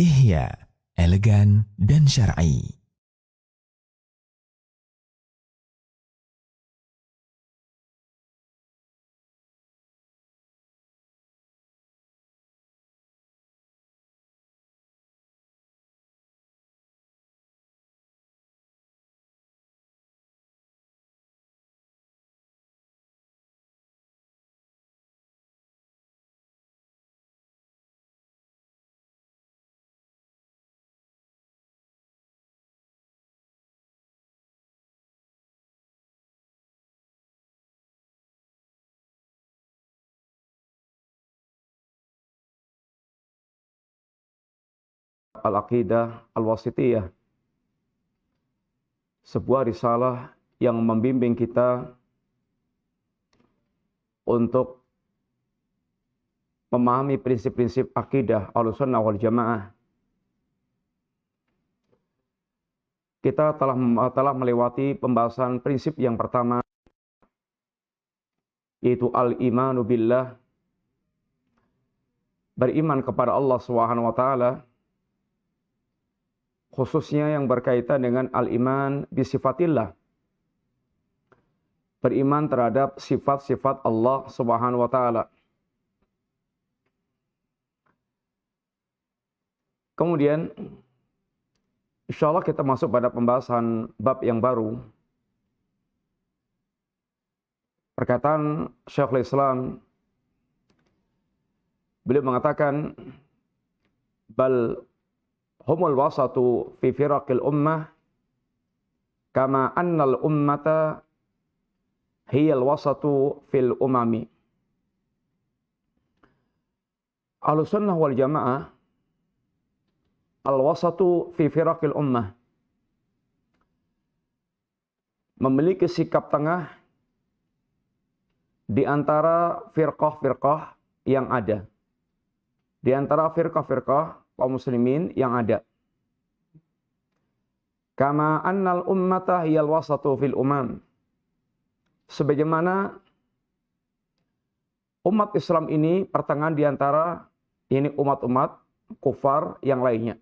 Ihya, elegan dan syar'i. Al-Aqidah Al-Wasithiyah, sebuah risalah yang membimbing kita untuk memahami prinsip-prinsip akidah Ahlussunnah wal Jamaah. Kita telah melewati pembahasan prinsip yang pertama, yaitu al-imanu billah, beriman kepada Allah Subhanahu wa taala, khususnya yang berkaitan dengan al-iman bisifatillah, beriman terhadap sifat-sifat Allah Subhanahu wa taala. Kemudian insyaallah kita masuk pada pembahasan bab yang baru. Perkataan Syekhul Islam, beliau mengatakan, bal humul wasatu fi firaqil ummah kama annal ummata hiyal wasatu fil umami. Ahlussunnah wal Jamaah al-wasatu fi firaqil ummah, memiliki sikap tengah di antara firqah-firqah yang ada, di antara firqah-firqah kaum muslimin yang ada. Kama annal ummata hiyal wasatu fil umam, sebagaimana umat Islam ini pertengahan di antara ini umat-umat kufar yang lainnya.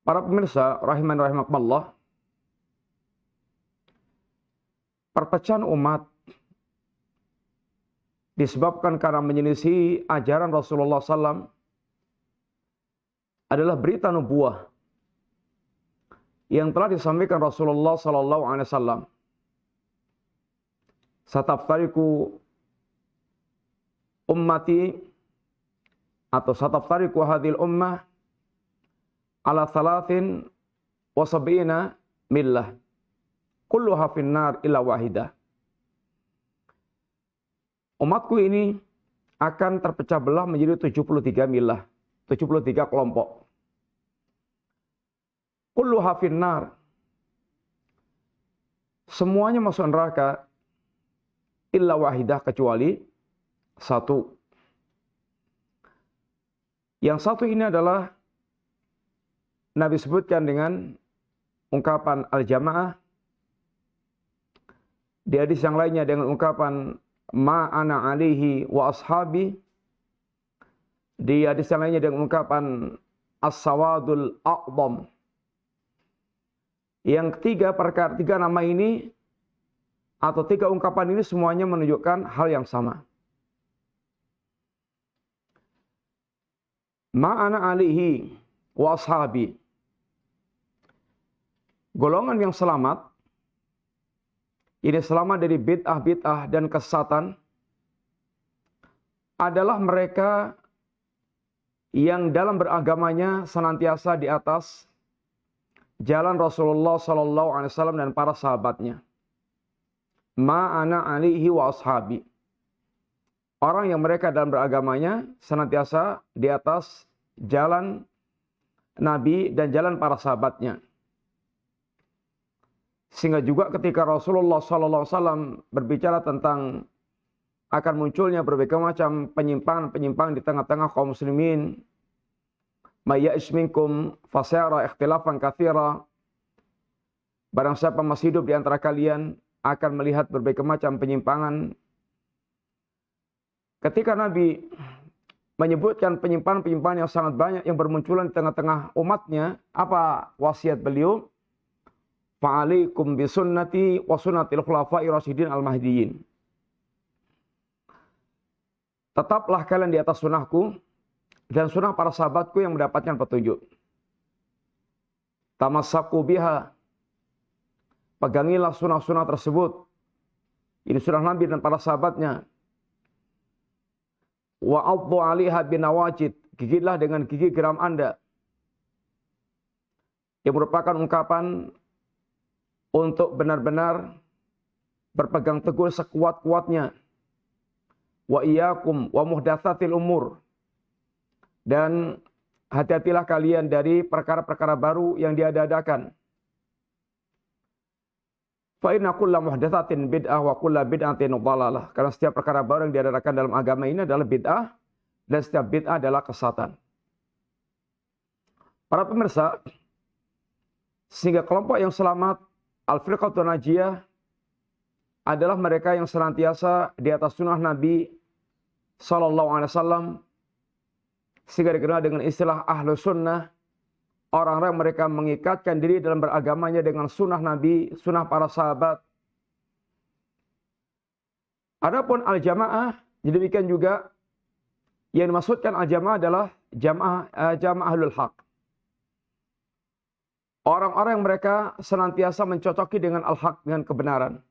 Para pemirsa rahiman rahimakumullah, perpecahan umat disebabkan karena menyelisih ajaran Rasulullah SAW adalah berita nubuah yang telah disampaikan Rasulullah SAW. Sataftariku ummati atau sataftariku hadhil ummah ala 73 millah kulluha finnar illa wahidah. Umatku ini akan terpecah belah menjadi 73 millah, 73 kelompok. Kulluha finnar, semuanya masuk neraka, illa wahidah, kecuali satu. Yang satu ini adalah Nabi sebutkan dengan ungkapan al-jamaah. Di hadis yang lainnya dengan ungkapan ma ana alihi wa ashabi. Di hadis yang lainnya dengan ungkapan as-sawadul a'zam. Yang tiga nama ini atau tiga ungkapan ini semuanya menunjukkan hal yang sama. Ma ana alihi wa ashabi. Golongan yang selamat, ini selamat dari bid'ah-bid'ah dan kesesatan, adalah mereka yang dalam beragamanya senantiasa di atas jalan Rasulullah SAW dan para sahabatnya. Ma ana alihi wa ashabi. Orang yang mereka dalam beragamanya senantiasa di atas jalan Nabi dan jalan para sahabatnya. Sehingga juga ketika Rasulullah SAW berbicara tentang akan munculnya berbagai macam penyimpangan-penyimpangan di tengah-tengah kaum muslimin, may ya'ish minkum fasayara ikhtilafan katsira, barang siapa masih hidup di antara kalian akan melihat berbagai macam penyimpangan. Ketika Nabi menyebutkan penyimpangan-penyimpangan yang sangat banyak yang bermunculan di tengah-tengah umatnya. Apa wasiat beliau? Fa'alaikum bisunnati wa sunnatil khulafa'i rasyidin al-mahdiyyin. Tetaplah kalian di atas sunnahku dan sunnah para sahabatku yang mendapatkan petunjuk. Tamassaku biha. Pegangilah sunnah-sunnah tersebut. Ini sunnah Nabi dan para sahabatnya. Wa 'addu 'alaiha binawajid. Gigitlah dengan gigi geram Anda. Yang merupakan ungkapan untuk benar-benar berpegang teguh sekuat-kuatnya. Wa iyyakum wa muhdatsatil umur. Dan hati-hatilah kalian dari perkara-perkara baru yang diada-adakan. Fa inna kulla muhdatsatin bid'ah wa kulla bid'atin dhalalah. Karena setiap perkara baru yang diadakan dalam agama ini adalah bid'ah dan setiap bid'ah adalah kesesatan. Para pemirsa, sehingga kelompok yang selamat Al-Firqatun Najiyah adalah mereka yang senantiasa di atas sunnah Nabi Sallallahu Alaihi Wasallam, sehingga dikenal dengan istilah Ahlu Sunnah, orang-orang mereka mengikatkan diri dalam beragamanya dengan sunnah Nabi, sunnah para sahabat. Adapun Al-Jamaah, demikian juga yang dimaksudkan Al-Jamaah adalah Jamaah Ahlul Haq. Orang-orang yang mereka senantiasa mencocoki dengan al-haq, dengan kebenaran.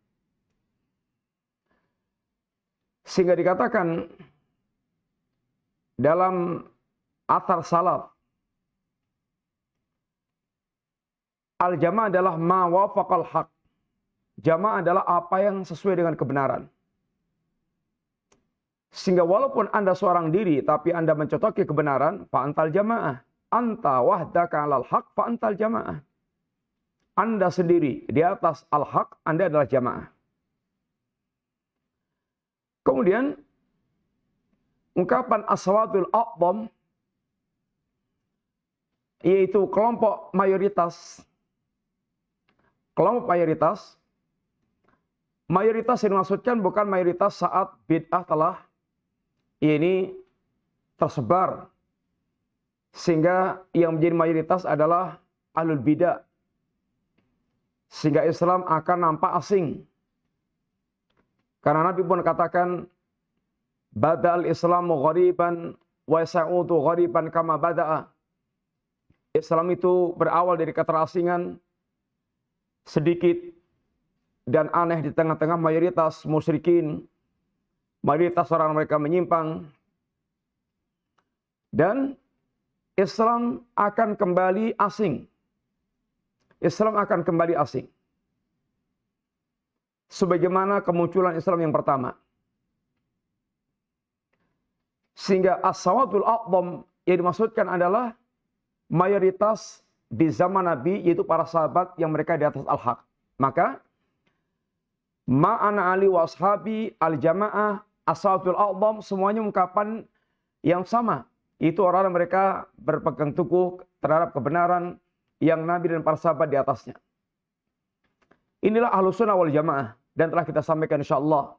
Sehingga dikatakan dalam athar salaf, al-jamaah adalah ma wafaqal haq. Jamaah adalah apa yang sesuai dengan kebenaran. Sehingga walaupun Anda seorang diri, tapi Anda mencocoki kebenaran, fa antal jamaah. Anta wahdaka 'alal haq fa antal jamaah. Anda sendiri di atas al-haq, Anda adalah jamaah. Kemudian ungkapan aswatul a'dham, yaitu kelompok mayoritas. Kelompok mayoritas. Mayoritas yang dimaksudkan bukan mayoritas saat bid'ah telah ini tersebar. Sehingga yang menjadi mayoritas adalah ahlul bidah. Sehingga Islam akan nampak asing. Karena Nabi pun katakan, bada'al Islamu ghariban wa sa'udu ghariban kama bada'a. Islam itu berawal dari keterasingan, sedikit dan aneh di tengah-tengah mayoritas musyrikin, mayoritas orang mereka menyimpang. Dan Islam akan kembali asing. Islam akan kembali asing. Sebagaimana kemunculan Islam yang pertama. Sehingga as-sawadul a'dham yang dimaksudkan adalah mayoritas di zaman Nabi, yaitu para sahabat yang mereka di atas al-haq. Maka ma'ana ali wa ashabi al-jamaah as-sawadul a'dham, semuanya ungkapan yang sama. Itu orang mereka berpegang teguh terhadap kebenaran yang Nabi dan para sahabat di atasnya. Inilah Ahlus Sunnah wal Jamaah. Dan telah kita sampaikan insyaAllah.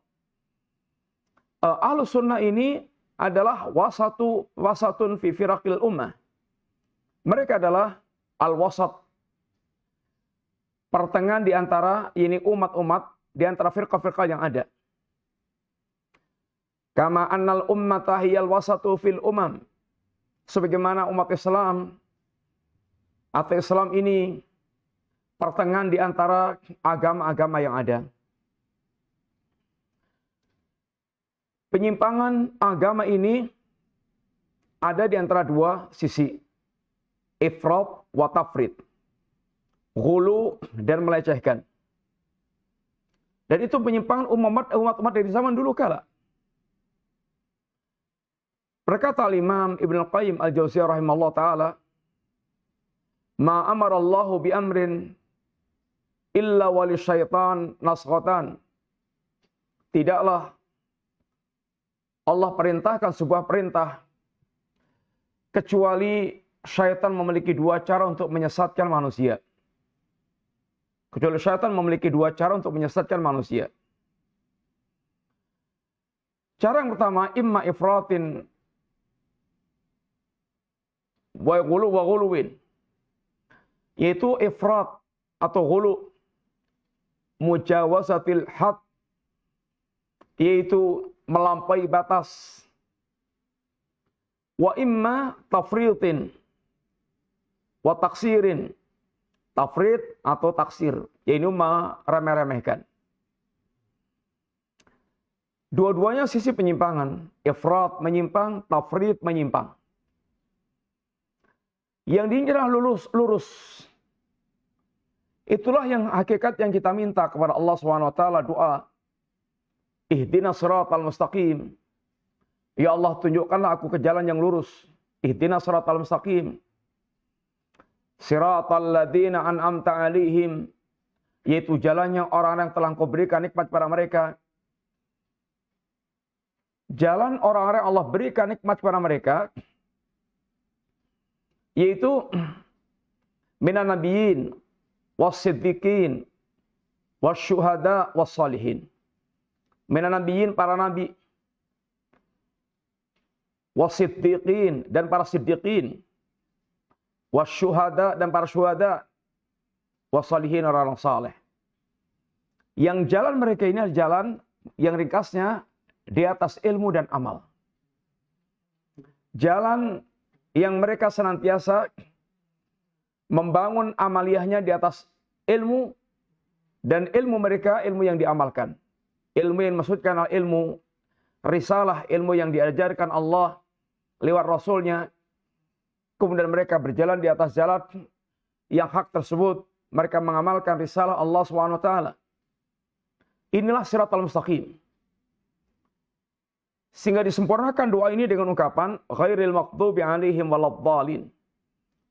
Ahlus Sunnah ini adalah wasatun fi firaqil ummah. Mereka adalah al-wasat. Pertengahan di antara ini umat-umat, di antara firqah-firqah yang ada. Kama annal ummata hiyal wasatu fil umam. Sebagaimana umat Islam atau Islam ini pertengahan di antara agama-agama yang ada. Penyimpangan agama ini ada di antara dua sisi. Ifrat wa tafrid. Ghulu dan melecehkan. Dan itu penyimpangan umat-umat dari zaman dulu kala. Berkata Imam Ibnu Qayyim Al-Jauziyah rahimahullah ta'ala, ma amarallahu bi amrin illa wali syaitan nasghatan. Tidaklah Allah perintahkan sebuah perintah kecuali syaitan memiliki dua cara untuk menyesatkan manusia. Kecuali syaitan memiliki dua cara untuk menyesatkan manusia. Cara yang pertama, imma ifratin wa ghulu wa ghuluwin, yaitu ifrat atau ghulu, mujawazatil had, yaitu melampaui batas, wa imma tafritin wa taksirin, tafrid atau taksir, yaitu meremeh-remehkan. Dua-duanya sisi penyimpangan, ifrat menyimpang, tafrid menyimpang. Yang diinginkan lurus. Itulah yang hakikat yang kita minta kepada Allah SWT, doa. Ihdinas siratal mustaqim. Ya Allah, tunjukkanlah aku ke jalan yang lurus. Ihdinas siratal mustaqim. Siratal ladzina an'amta 'alaihim, yaitu jalannya orang yang telah Engkau berikan nikmat pada mereka. Jalan orang-orang Allah berikan nikmat kepada mereka, yaitu minan nabiyyin was-siddiqin wasyuhada was-salihin. Minan nabiyyin, para nabi, was-siddiqin, dan para siddiqin, wasyuhada, dan para syuhada, was-salihin, orang saleh. Yang jalan mereka ini adalah jalan yang ringkasnya di atas ilmu dan amal. Jalan yang mereka senantiasa membangun amaliyahnya di atas ilmu, dan ilmu mereka ilmu yang diamalkan. Ilmu yang maksudkan adalah ilmu risalah, ilmu yang diajarkan Allah lewat Rasulnya. Kemudian mereka berjalan di atas jalan yang hak tersebut. Mereka mengamalkan risalah Allah SWT. Inilah siratal mustaqim. Sehingga disempurnakan doa ini dengan ungkapan ghairil maghdubi 'alaihim waladhdallin.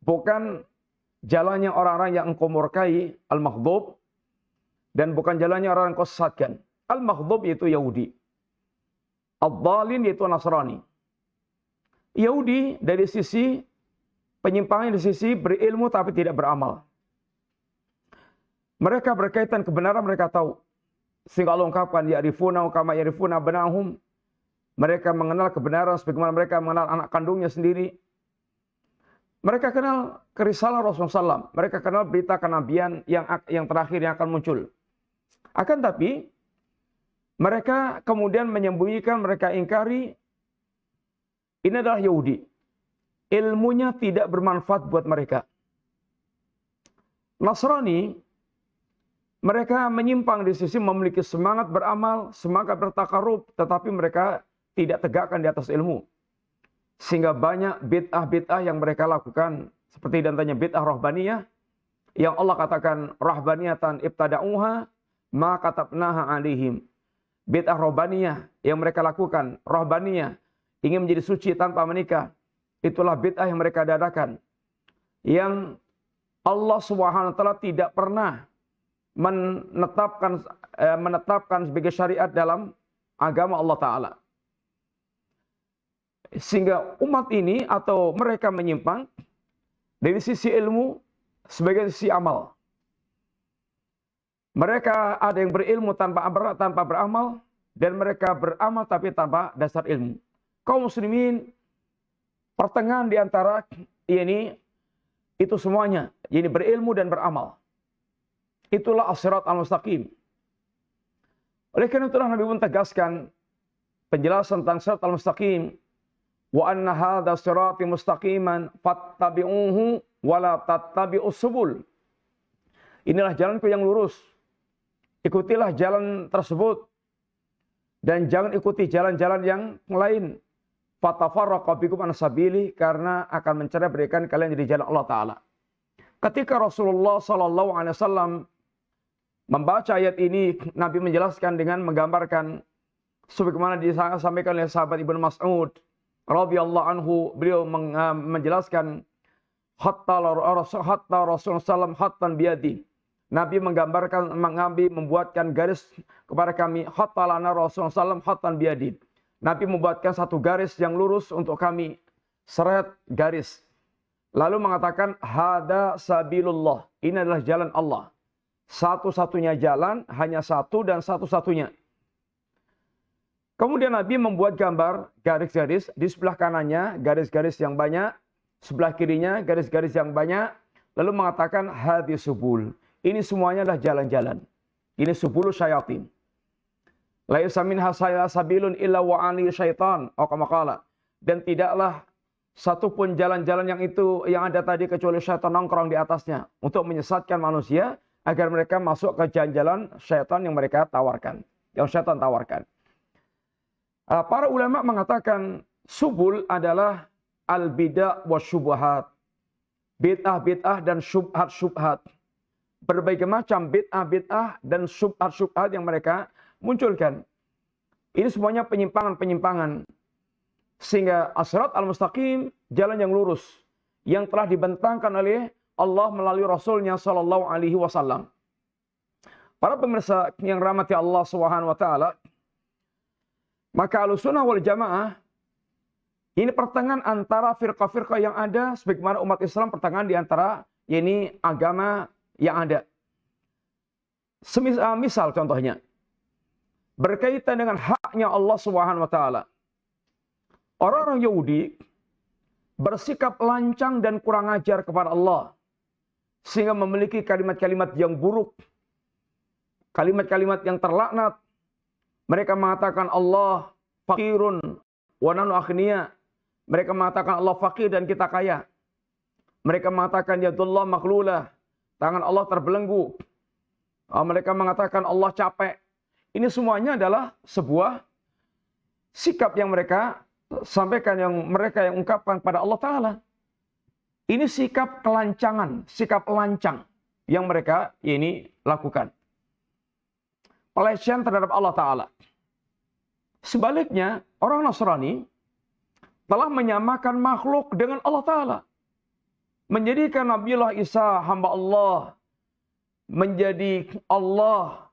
Bukan jalannya orang-orang yang engkau murkai, al-maghdub, dan bukan jalannya orang yang engkau sesatkan. Al-maghdub yaitu Yahudi. Ad-dhalin yaitu Nasrani. Yahudi dari sisi penyimpangan, di sisi berilmu tapi tidak beramal. Mereka berkaitan kebenaran, mereka tahu. Sehingga Allah ungkapkan ya'rifuna kama ya'rifuna abna'ahum. Mereka mengenal kebenaran sebagaimana mereka mengenal anak kandungnya sendiri. Mereka kenal kerisalah Rasulullah SAW. Mereka kenal berita kenabian yang terakhir yang akan muncul. Akan tapi, mereka kemudian menyembunyikan, mereka ingkari. Ini adalah Yahudi. Ilmunya tidak bermanfaat buat mereka. Nasrani, mereka menyimpang di sisi memiliki semangat beramal, semangat bertakarub, tetapi mereka tidak tegakkan di atas ilmu. Sehingga banyak bid'ah-bid'ah yang mereka lakukan. Seperti dantannya bid'ah rahbaniyah. Yang Allah katakan rahbaniyatan ibtada'uha ma katabnaha 'alaihim. Bid'ah rahbaniyah yang mereka lakukan. Rahbaniyah ingin menjadi suci tanpa menikah. Itulah bid'ah yang mereka dadakan. Yang Allah SWT tidak pernah menetapkan sebagai syariat dalam agama Allah Ta'ala. Sehingga umat ini atau mereka menyimpang dari sisi ilmu sebagai sisi amal. Mereka ada yang berilmu tanpa beramal, dan mereka beramal tapi tanpa dasar ilmu. Kaum muslimin pertengahan di antara ini itu semuanya, ini berilmu dan beramal. Itulah as-sirat al-mustaqim. Oleh karena itulah Nabi pun tegaskan penjelasan tentang sirat al-mustaqim. Wa anna hadza sirati mustaqiman fattabi'uhu wa la tattabi'us subul. Inilah jalanku yang lurus. Ikutilah jalan tersebut dan jangan ikuti jalan-jalan yang lain. Fatafarraqa bikum an sabili, karena akan mencerai berikan kalian dari jalan Allah Ta'ala. Ketika Rasulullah SAW membaca ayat ini, Nabi menjelaskan dengan menggambarkan sebagaimana disampaikan oleh sahabat Ibnu Mas'ud radhiyallahu anhu. Beliau menjelaskan hatta Rasulullah SAW hattan biyadi. Nabi menggambarkan, membuatkan garis kepada kami. Hatta lana Rasulullah SAW hattan biyadi. Nabi membuatkan satu garis yang lurus untuk kami. Seret garis. Lalu mengatakan hada sabilullah. Ini adalah jalan Allah. Satu-satunya jalan, hanya satu dan satu-satunya. Kemudian Nabi membuat gambar garis-garis, di sebelah kanannya garis-garis yang banyak, sebelah kirinya garis-garis yang banyak, lalu mengatakan hadis subul. Ini semuanya adalah jalan-jalan. Ini subulu syayatin. Laisa minha sabilun illa wa ali syaitan. Dan tidaklah satu pun jalan-jalan yang ada tadi kecuali syaitan nongkrong di atasnya untuk menyesatkan manusia agar mereka masuk ke jalan-jalan syaitan yang mereka tawarkan, yang syaitan tawarkan. Para ulama mengatakan subul adalah al-bid'ah wa syubhat. Bid'ah-bid'ah dan syubhat-syubhat. Berbagai macam bid'ah-bid'ah dan syubhat-syubhat yang mereka munculkan. Ini semuanya penyimpangan-penyimpangan. Sehingga as-sirat al-mustaqim, jalan yang lurus, yang telah dibentangkan oleh Allah melalui Rasulnya Sallallahu Alaihi Wasallam. Para pemirsa yang rahmati Allah Subhanahu Wa Taala, maka Ahlussunnah wal Jamaah ini pertengahan antara firqah-firqah yang ada, sebagaimana umat Islam pertengahan di antara ini agama yang ada. Misal contohnya, berkaitan dengan haknya Allah Subhanahu Wa Taala. Orang-orang Yahudi bersikap lancang dan kurang ajar kepada Allah. Sehingga memiliki kalimat-kalimat yang buruk. Kalimat-kalimat yang terlaknat. Mereka mengatakan Allah fakirun wa nahnu aghnia. Mereka mengatakan Allah fakir dan kita kaya. Mereka mengatakan yadullah maghlulah. Tangan Allah terbelenggu. Mereka mengatakan Allah capek. Ini semuanya adalah sebuah sikap yang mereka sampaikan, yang mereka yang ungkapkan pada Allah Ta'ala. Ini sikap kelancangan, sikap lancang yang mereka ini lakukan. Pelecehan terhadap Allah Ta'ala. Sebaliknya, orang Nasrani telah menyamakan makhluk dengan Allah Ta'ala. Menjadikan Nabiullah Isa hamba Allah menjadi Allah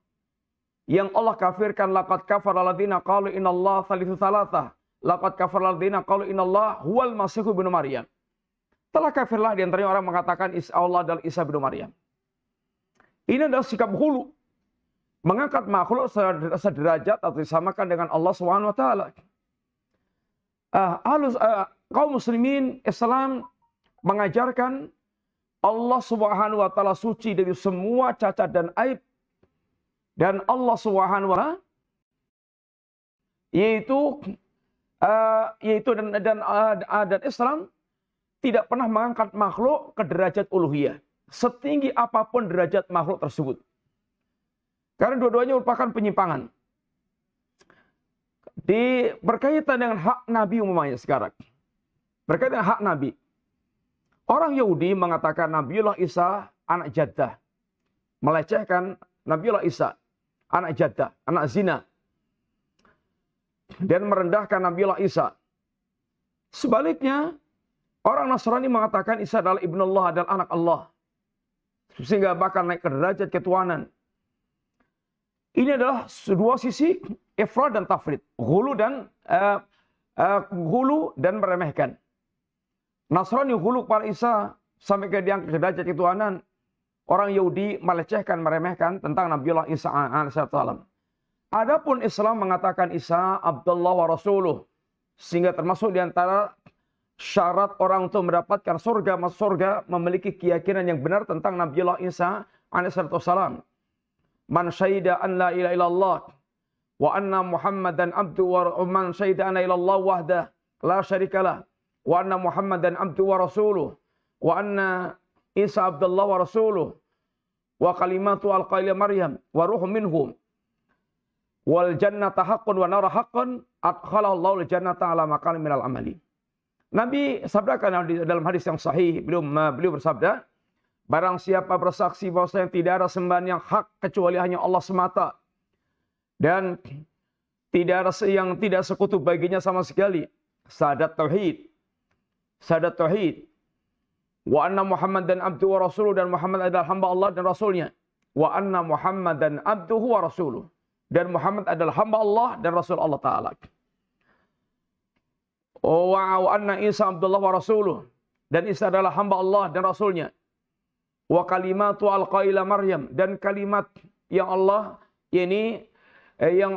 yang Allah kafirkan. Laqad kafara alladziina qalu innallaha tsalitsu tsalatsah. Laqad kafara alladziina qalu innallaha huwal masih ibnu Maryam. Telah kafirlah di antaranya orang mengatakan Allah adalah Isa bin Maryam. Ini adalah sikap hulu. Mengangkat makhluk sederajat atau disamakan dengan Allah Subhanahu wa taala. Kaum muslimin Islam mengajarkan Allah Subhanahu wa taala suci dari semua cacat dan aib. Dan Allah Subhanahu wa taala dan Islam tidak pernah mengangkat makhluk ke derajat uluhiyah, setinggi apapun derajat makhluk tersebut. Karena dua-duanya merupakan penyimpangan. Berkaitan dengan hak Nabi umumnya sekarang. Berkaitan dengan hak Nabi. Orang Yahudi mengatakan Nabiullah Isa anak jaddah. Melecehkan Nabiullah Isa anak jaddah, anak zina. Dan merendahkan Nabiullah Isa. Sebaliknya, orang Nasrani mengatakan Isa adalah ibnullah, adalah anak Allah. Sehingga bahkan naik ke derajat ketuhanan. Ini adalah dua sisi ifrad dan tafrid. Ghulu dan meremehkan. Nasrani ghulu kepada Isa sampai ke derajat ketuhanan. Orang Yahudi melecehkan, meremehkan tentang Nabiullah Isa alaihissalam. Adapun Islam mengatakan Isa Abdullah wa Rasuluh. Sehingga termasuk di antara syarat orang untuk mendapatkan surga, masuk surga, memiliki keyakinan yang benar tentang Nabiullah Isa alaihissalam. Man syahida an la ilaha illallah wa anna Muhammadan abdu wa man syahida anna ilallah wahdah la syarikalah wa anna Muhammadan abdu wa rasuluh wa anna Isa Abdullah wa rasuluh wa kalimatu alqaila Maryam wa ruhum minhum wal jannata haqqun wa nara haqqun adkhalallahu Allahul jannata ala maqam minal amali. Nabi sabdakan dalam hadis yang sahih, beliau bersabda, barang siapa bersaksi bahwasanya tidak ada sembahan yang hak kecuali hanya Allah semata. Dan tidak ada yang tidak sekutu baginya sama sekali. Syahadat tauhid. Syahadat tauhid. Wa anna Muhammadan abduhu wa rasuluh, dan Muhammad adalah hamba Allah dan Rasulnya. Wa anna Muhammadan abduhu wa rasuluh. Dan Muhammad adalah hamba Allah dan Rasul Allah Ta'ala. Wa anna Isa Abdullah wa rasuluh. Dan Isa adalah hamba Allah dan Rasulnya. Wa kalimatu alqaila Maryam, dan kalimat yang Allah yang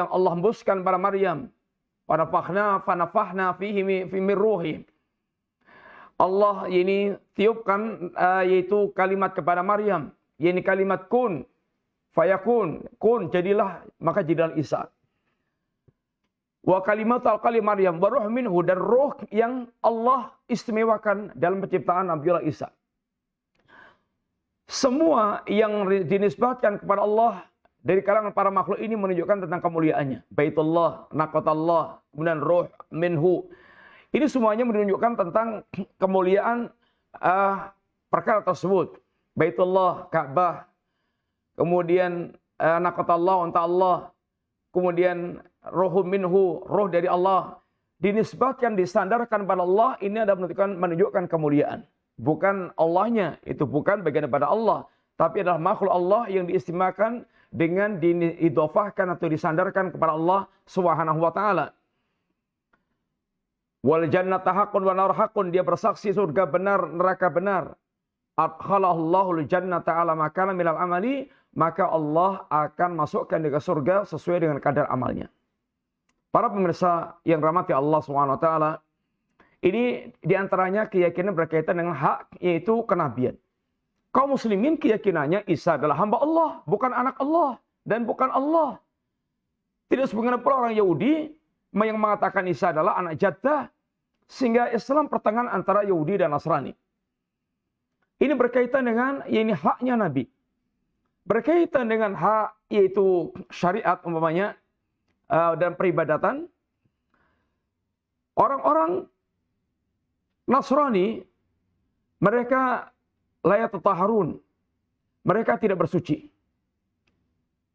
Allah hembuskan pada Maryam. fanafahna fihi min ruhi. Allah ini tiupkan yaitu kalimat kepada Maryam, yaitu kalimat kun fayakun, kun jadilah, maka jadilah Isa. Wa kalimatul qalim Maryam wa ruh minhu, dan roh yang Allah istimewakan dalam penciptaan Nabiullah Isa. Semua yang dinisbatkan kepada Allah dari kalangan para makhluk ini menunjukkan tentang kemuliaannya. Baitullah, naqatallah, kemudian ruh minhu. Ini semuanya menunjukkan tentang kemuliaan perkara tersebut. Baitullah, Ka'bah, kemudian naqatallah, unta Allah, kemudian ruhum minhu, roh dari Allah. Dinisbatkan, disandarkan pada Allah, ini ada menunjukkan kemuliaan. Bukan Allahnya, itu bukan bagian daripada Allah. Tapi adalah makhluk Allah yang diistimewakan dengan diidhofahkan atau disandarkan kepada Allah Subhanahu wa ta'ala. Wal jannata haqqun wa nar haqqun, dia bersaksi surga benar, neraka benar. Adkhalahullahu al-jannata ala makana minal amali, maka Allah akan masukkan dia ke surga sesuai dengan kadar amalnya. Para pemirsa yang rahmati Allah Subhanahu wa taala, ini diantaranya keyakinan berkaitan dengan hak, yaitu kenabian. Kaum muslimin keyakinannya Isa adalah hamba Allah, bukan anak Allah dan bukan Allah. Tidak sebagaimana pula orang Yahudi yang mengatakan Isa adalah anak jaddah, sehingga Islam pertengahan antara Yahudi dan Nasrani. Ini berkaitan dengan ini haknya Nabi. Berkaitan dengan hak, yaitu syariat umpamanya dan peribadatan. Orang-orang Nasrani, mereka layat tataharun. Mereka tidak bersuci.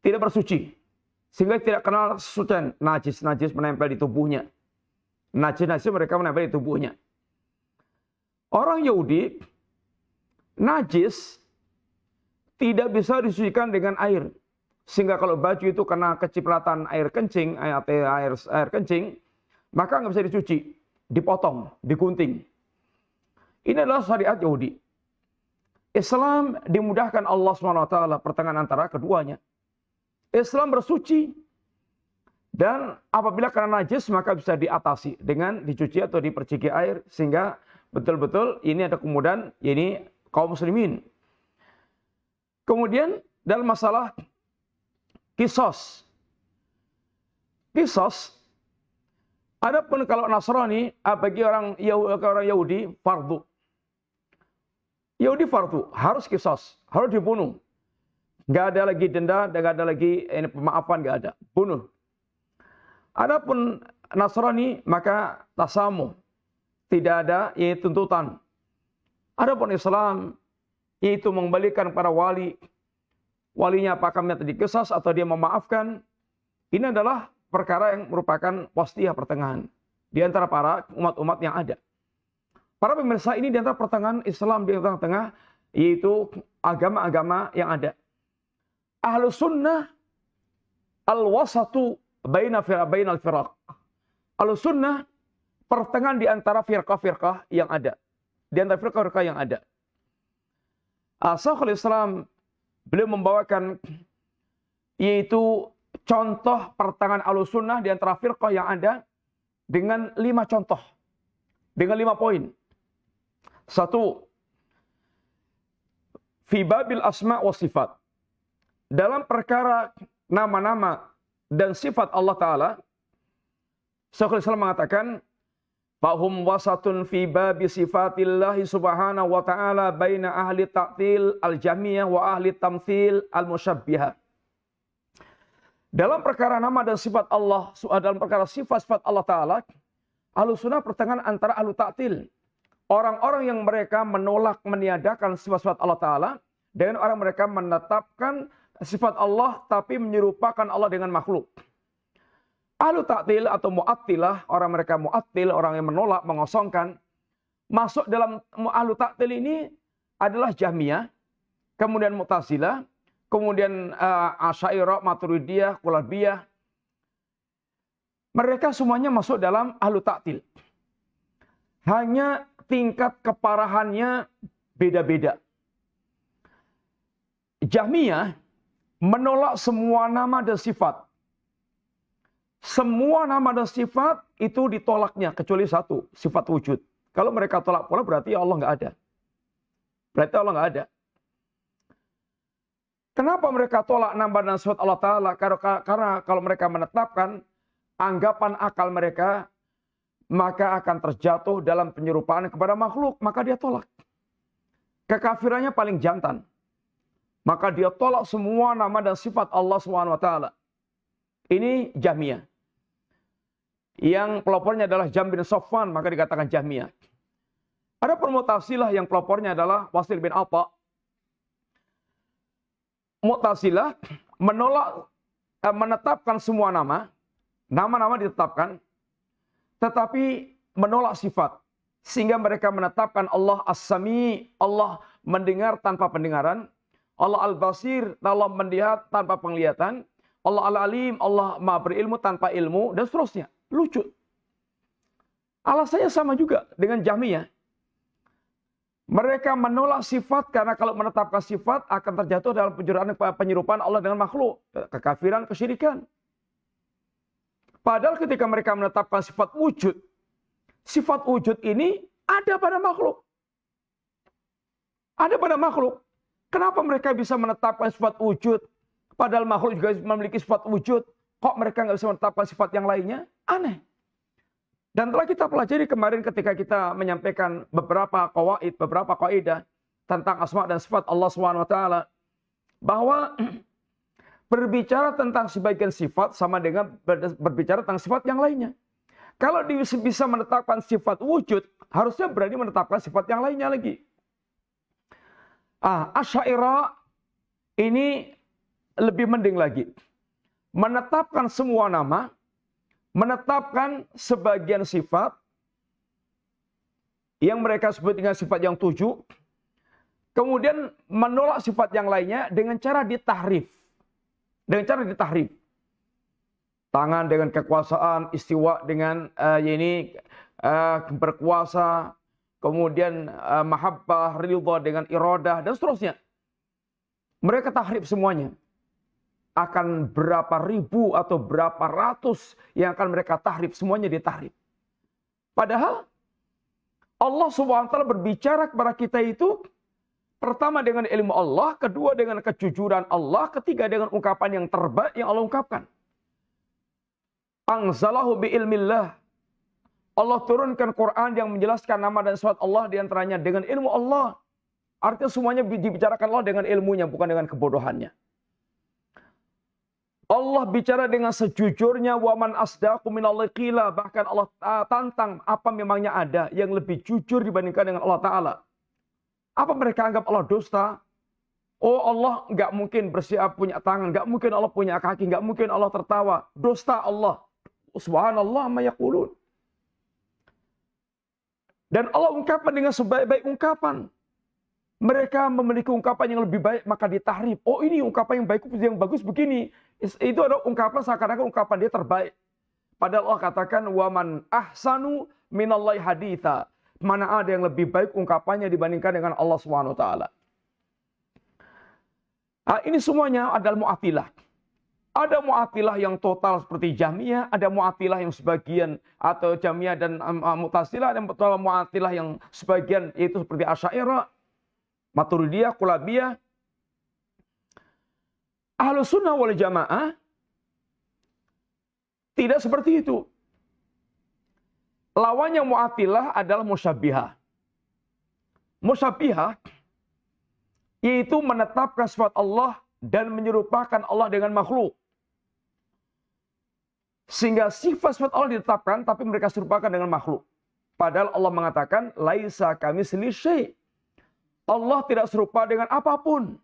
Tidak bersuci. Sehingga tidak kenal kesucian. Najis-najis menempel di tubuhnya. Najis-najis mereka menempel di tubuhnya. Orang Yahudi, najis tidak bisa disucikan dengan air. Sehingga kalau baju itu kena kecipratan air kencing, air kencing, maka nggak bisa dicuci. Dipotong, digunting. Ini adalah syariat Yahudi. Islam dimudahkan Allah SWT pertengahan antara keduanya. Islam bersuci. Dan apabila karena najis maka bisa diatasi dengan dicuci atau diperciki air. Sehingga betul-betul ini ada kemudahan ini kaum muslimin. Kemudian dalam masalah kisos. Kisos. Adapun kalau Nasrani bagi orang Yahudi fardu. Yahudi fardu, harus kisos, harus dibunuh. Nggak ada lagi denda, nggak ada lagi pemaafan, nggak ada. Bunuh. Adapun Nasrani maka tasamuh, tidak ada yaitu tuntutan. Adapun Islam yaitu mengembalikan para wali, walinya apakah minta dikisas atau dia memaafkan. Ini adalah perkara yang merupakan wastiah pertengahan di antara para umat-umat yang ada. Para pemirsa, ini di antara pertengahan Islam di tengah-tengah, yaitu agama-agama yang ada. Ahlus sunnah al-wasatu bainal firaq. Ahlus sunnah pertengahan di antara firqah-firqah yang ada. Di antara firqah-firqah yang ada. Syekhul Islam beliau membawakan yaitu contoh pertengahan Ahlus sunnah di antara firqah yang ada dengan 5 contoh. Dengan 5 poin. 1. Fi babil asma wa sifat. Dalam perkara nama-nama dan sifat Allah Ta'ala, Syekhul Islam mengatakan, fahum wasatun fi babi sifatillahi subhanahu wa ta'ala baina ahli ta'til al-jamiyah wa ahli tamthil al-musyabbihah. Dalam perkara nama dan sifat Allah, dalam perkara sifat-sifat Allah Ta'ala, Ahlus sunnah pertengahan antara ahlu ta'til. Orang-orang yang mereka menolak, meniadakan sifat-sifat Allah Ta'ala, dengan orang mereka menetapkan sifat Allah, tapi menyerupakan Allah dengan makhluk. Ahlu ta'til atau mu'attilah, orang mereka mu'attil, orang yang menolak, mengosongkan. Masuk dalam ahlu ta'til ini adalah Jahmiyah, kemudian Mu'tazilah, kemudian Asy'ariyah, Maturidiyah, Kulabiyah. Mereka semuanya masuk dalam ahlu ta'til. Hanya tingkat keparahannya beda-beda. Jahmiyah menolak semua nama dan sifat. Semua nama dan sifat itu ditolaknya kecuali satu, sifat wujud. Kalau mereka tolak pula berarti Allah nggak ada. Berarti Allah nggak ada. Kenapa mereka tolak nama dan sifat Allah Ta'ala? Karena kalau mereka menetapkan anggapan akal mereka, maka akan terjatuh dalam penyerupaan kepada makhluk. Maka dia tolak. Kekafirannya paling jantan. Maka dia tolak semua nama dan sifat Allah SWT. Ini Jahmiyah. Yang pelopornya adalah Jahm bin Safwan, maka dikatakan Jahmiyah. Ada Mu'tazilah yang pelopornya adalah Wasil bin Atha. Mu'tazilah menetapkan semua nama-nama ditetapkan, tetapi menolak sifat. Sehingga mereka menetapkan Allah As-Sami, Allah mendengar tanpa pendengaran, Allah Al-Basir, Allah melihat tanpa penglihatan, Allah Al-Alim, Allah Maha berilmu tanpa ilmu, dan seterusnya. Lucu. Alasannya sama juga dengan Jahmiyah. Mereka menolak sifat karena kalau menetapkan sifat akan terjatuh dalam penyerupaan Allah dengan makhluk. Kekafiran, kesyirikan. Padahal ketika mereka menetapkan sifat wujud ini ada pada makhluk. Ada pada makhluk. Kenapa mereka bisa menetapkan sifat wujud? Padahal makhluk juga memiliki sifat wujud. Kok mereka nggak bisa menetapkan sifat yang lainnya? Aneh. Dan telah kita pelajari kemarin ketika kita menyampaikan beberapa kaidah tentang asma dan sifat Allah SWT. Bahwa berbicara tentang sebagian sifat sama dengan berbicara tentang sifat yang lainnya. Kalau bisa menetapkan sifat wujud, harusnya berani menetapkan sifat yang lainnya lagi. Asy'ariyah ini lebih mending lagi. Menetapkan semua nama, menetapkan sebagian sifat yang mereka sebut dengan sifat yang 7, kemudian menolak sifat yang lainnya dengan cara ditahrif. Tangan dengan kekuasaan, istiwa dengan berkuasa, kemudian mahabbah, ridha dengan iradah, dan seterusnya. Mereka tahrif semuanya. Akan berapa ribu atau berapa ratus yang akan mereka tahrif, semuanya ditahrif. Padahal Allah SWT berbicara kepada kita itu pertama dengan ilmu Allah, kedua dengan kejujuran Allah, ketiga dengan ungkapan yang terbaik yang Allah ungkapkan. Anzalahu bi ilmillah. Allah turunkan Quran yang menjelaskan nama dan sifat Allah diantaranya dengan ilmu Allah. Artinya semuanya dibicarakan Allah dengan ilmunya, bukan dengan kebodohannya. Allah bicara dengan sejujurnya, wa man asdaqu minallahi qila, bahkan Allah tantang apa memangnya ada yang lebih jujur dibandingkan dengan Allah Ta'ala. Apa mereka anggap Allah dusta? Oh, Allah nggak mungkin punya tangan, nggak mungkin Allah punya kaki, nggak mungkin Allah tertawa. Dusta Allah. Subhanallah ma yaqulun. Dan Allah ungkapkan dengan sebaik-baik ungkapan. Mereka memiliki ungkapan yang lebih baik, maka ditahrif. Oh, ini ungkapan yang bagus begini. Itu adalah ungkapan seakan-akan ungkapan dia terbaik. Padahal Allah katakan, waman ahsanu minallahi haditha. Mana ada yang lebih baik ungkapannya dibandingkan dengan Allah SWT. Ini semuanya adalah Mu'attilah. Ada Mu'attilah yang total seperti Jahmiyah, ada Mu'attilah yang sebagian, atau Jahmiyah dan Mu'tazilah, ada Mu'attilah yang sebagian, yaitu seperti Asy'ariyah, Maturidiyah, Kulabiyah. Ahlus Sunnah wal Jamaah tidak seperti itu. Lawannya Mu'attilah adalah Musyabbihah. Musyabbihah yaitu menetapkan sifat Allah dan menyerupakan Allah dengan makhluk. Sehingga sifat-sifat Allah ditetapkan tapi mereka serupakan dengan makhluk. Padahal Allah mengatakan laisa kamitslihi syai'. Allah tidak serupa dengan apapun.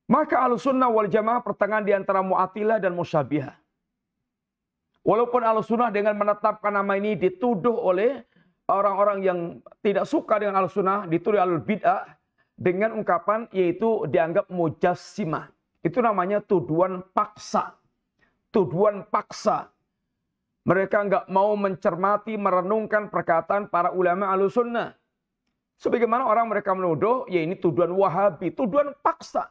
Maka Ahlussunnah wal Jamaah pertengahan di antara Mu'attilah dan Musyabbihah. Walaupun Ahlussunnah dengan menetapkan nama ini dituduh oleh orang-orang yang tidak suka dengan Ahlussunnah, dituduh Ahlul Bid'ah dengan ungkapan yaitu dianggap mujassimah. Itu namanya tuduhan paksa. Tuduhan paksa. Mereka nggak mau mencermati, merenungkan perkataan para ulama Ahlussunnah. Sebagaimana orang mereka menuduh, ya ini tuduhan Wahabi, tuduhan paksa.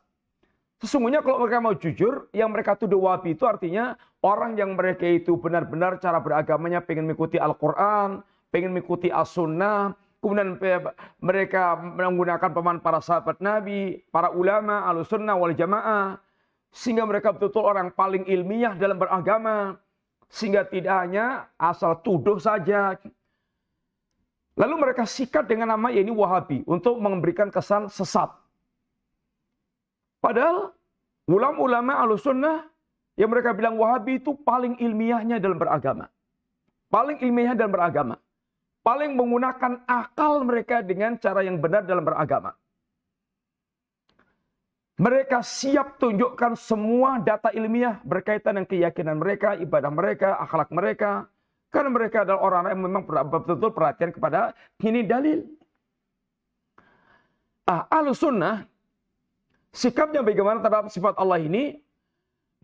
Sesungguhnya kalau mereka mau jujur, yang mereka tuduh Wahabi itu artinya orang yang mereka itu benar-benar cara beragamanya pengen mengikuti Al-Quran, pengen mengikuti As-Sunnah, kemudian mereka menggunakan pemahaman para sahabat Nabi, para ulama, Ahlussunnah wal Jamaah, sehingga mereka betul-betul orang paling ilmiah dalam beragama, sehingga tidak hanya asal tuduh saja. Lalu mereka sikat dengan nama ini Wahabi untuk memberikan kesan sesat. Padahal ulama-ulama Ahlussunnah yang mereka bilang Wahabi itu paling ilmiahnya dalam beragama. Paling ilmiahnya dalam beragama. Paling menggunakan akal mereka dengan cara yang benar dalam beragama. Mereka siap tunjukkan semua data ilmiah berkaitan dengan keyakinan mereka, ibadah mereka, akhlak mereka. Karena mereka adalah orang-orang yang memang betul-betul perhatian kepada ini dalil. Ahlussunnah sikapnya bagaimana terhadap sifat Allah ini?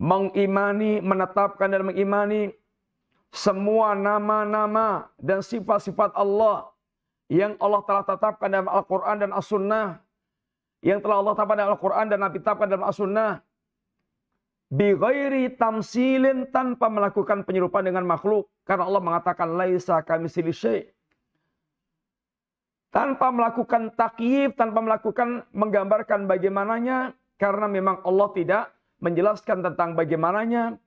Mengimani, menetapkan dan mengimani semua nama-nama dan sifat-sifat Allah yang Allah telah tetapkan dalam Al-Quran dan As-Sunnah. Yang telah Allah tetapkan dalam Al-Quran dan Nabi tetapkan dalam As-Sunnah. Bi ghairi tamsilin, tanpa melakukan penyerupaan dengan makhluk. Karena Allah mengatakan laisa kamitslihi syai'. Tanpa melakukan takyif, tanpa melakukan menggambarkan bagaimananya. Karena memang Allah tidak menjelaskan tentang bagaimananya.